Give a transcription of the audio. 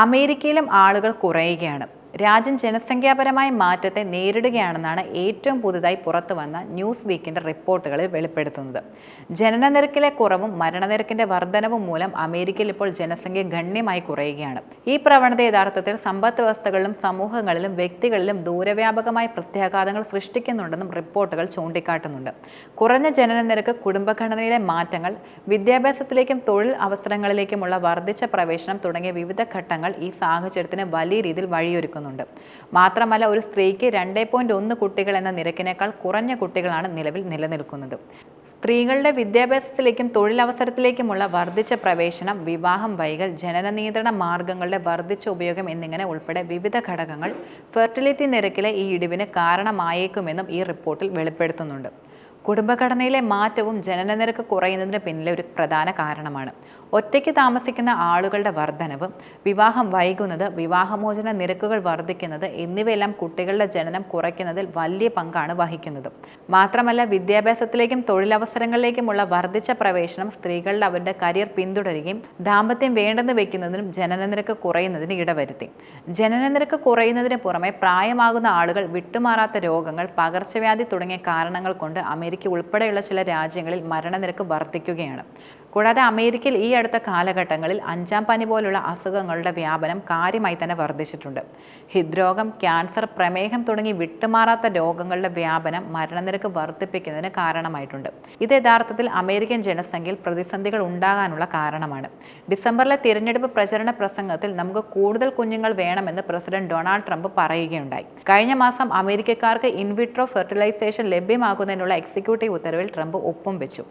അമേരിക്കയിലും ആളുകൾ കുറയുകയാണ്. രാജ്യം ജനസംഖ്യാപരമായ മാറ്റത്തെ നേരിടുകയാണെന്നാണ് ഏറ്റവും പുതുതായി പുറത്തുവന്ന ന്യൂസ് വീക്കിന്റെ റിപ്പോർട്ടുകളിൽ വെളിപ്പെടുത്തുന്നത്. ജനനനിരക്കിലെ കുറവും മരണനിരക്കിന്റെ വർധനവും മൂലം അമേരിക്കയിൽ ഇപ്പോൾ ജനസംഖ്യ ഗണ്യമായി കുറയുകയാണ്. ഈ പ്രവണത യഥാർത്ഥത്തിൽ സമ്പദ് വ്യവസ്ഥകളിലും സമൂഹങ്ങളിലും വ്യക്തികളിലും ദൂരവ്യാപകമായ പ്രത്യാഘാതങ്ങൾ സൃഷ്ടിക്കുന്നുണ്ടെന്നും റിപ്പോർട്ടുകൾ ചൂണ്ടിക്കാട്ടുന്നുണ്ട്. കുറഞ്ഞ ജനനനിരക്ക്, കുടുംബഘടനയിലെ മാറ്റങ്ങൾ, വിദ്യാഭ്യാസത്തിലേക്കും തൊഴിൽ അവസരങ്ങളിലേക്കുമുള്ള വർദ്ധിച്ച പ്രവേശനം തുടങ്ങിയ വിവിധ ഘട്ടങ്ങൾ ഈ സാഹചര്യത്തിന് വലിയ രീതിയിൽ വഴിയൊരുക്കുന്നു. മാത്രമല്ല, ഒരു സ്ത്രീക്ക് 2.1 കുട്ടികൾ എന്ന നിരക്കിനേക്കാൾ കുറഞ്ഞ കുട്ടികളാണ് നിലവിൽ നിലനിൽക്കുന്നത്. സ്ത്രീകളുടെ വിദ്യാഭ്യാസത്തിലേക്കും തൊഴിലവസരത്തിലേക്കുമുള്ള വർദ്ധിച്ച പ്രവേശനം, വിവാഹം വൈകൽ, ജനന നിയന്ത്രണ മാർഗങ്ങളുടെ വർദ്ധിച്ച ഉപയോഗം എന്നിങ്ങനെ ഉൾപ്പെടെ വിവിധ ഘടകങ്ങൾ ഫെർട്ടിലിറ്റി നിരക്കിലെ ഈ ഇടിവിന് കാരണമായേക്കുമെന്നും ഈ റിപ്പോർട്ടിൽ വെളിപ്പെടുത്തുന്നുണ്ട്. കുടുംബഘടനയിലെ മാറ്റവും ജനനനിരക്ക് കുറയുന്നതിന് പിന്നിലെ ഒരു പ്രധാന കാരണമാണ്. ഒറ്റയ്ക്ക് താമസിക്കുന്ന ആളുകളുടെ വർധനവ്, വിവാഹം വൈകുന്നത്, വിവാഹമോചന നിരക്കുകൾ വർദ്ധിക്കുന്നത് എന്നിവയെല്ലാം കുട്ടികളുടെ ജനനം കുറയ്ക്കുന്നതിൽ വലിയ പങ്കാണ് വഹിക്കുന്നത്. മാത്രമല്ല, വിദ്യാഭ്യാസത്തിലേക്കും തൊഴിലവസരങ്ങളിലേക്കുമുള്ള വർദ്ധിച്ച പ്രവേശനം സ്ത്രീകളുടെ അവരുടെ കരിയർ പിന്തുടരുകയും ദാമ്പത്യം വേണ്ടെന്ന് വെക്കുന്നതിനും ജനനനിരക്ക് കുറയുന്നതിന് ഇടവരുത്തി. ജനനനിരക്ക് കുറയുന്നതിന് പുറമെ പ്രായമാകുന്ന ആളുകൾ, വിട്ടുമാറാത്ത രോഗങ്ങൾ, പകർച്ചവ്യാധി തുടങ്ങിയ കാരണങ്ങൾ കൊണ്ട് അമേരിക്ക ഉൾപ്പെടെയുള്ള ചില രാജ്യങ്ങളിൽ മരണനിരക്ക് വർദ്ധിക്കുകയാണ്. കൂടാതെ അമേരിക്കയിൽ ഈ അടുത്ത കാലഘട്ടങ്ങളിൽ 5ാം പനി പോലുള്ള അസുഖങ്ങളുടെ വ്യാപനം കാര്യമായി തന്നെ വർദ്ധിച്ചിട്ടുണ്ട്. ഹൃദ്രോഗം, ക്യാൻസർ, പ്രമേഹം തുടങ്ങി വിട്ടുമാറാത്ത രോഗങ്ങളുടെ വ്യാപനം മരണനിരക്ക് വർദ്ധിപ്പിക്കുന്നതിന് കാരണമായിട്ടുണ്ട്. ഇത് യഥാർത്ഥത്തിൽ അമേരിക്കൻ ജനസംഖ്യയിൽ പ്രതിസന്ധികൾ ഉണ്ടാകാനുള്ള കാരണമാണ്. ഡിസംബറിലെ തിരഞ്ഞെടുപ്പ് പ്രചരണ പ്രസംഗത്തിൽ നമുക്ക് കൂടുതൽ കുഞ്ഞുങ്ങൾ വേണമെന്ന് പ്രസിഡന്റ് ഡൊണാൾഡ് ട്രംപ് പറയുകയുണ്ടായി. കഴിഞ്ഞ മാസം അമേരിക്കക്കാർക്ക് ഇൻവിട്രോ ഫെർട്ടിലൈസേഷൻ ലഭ്യമാക്കുന്നതിനുള്ള എക്സിക്യൂട്ടീവ് ഉത്തരവിൽ ട്രംപ് ഒപ്പും വെച്ചു.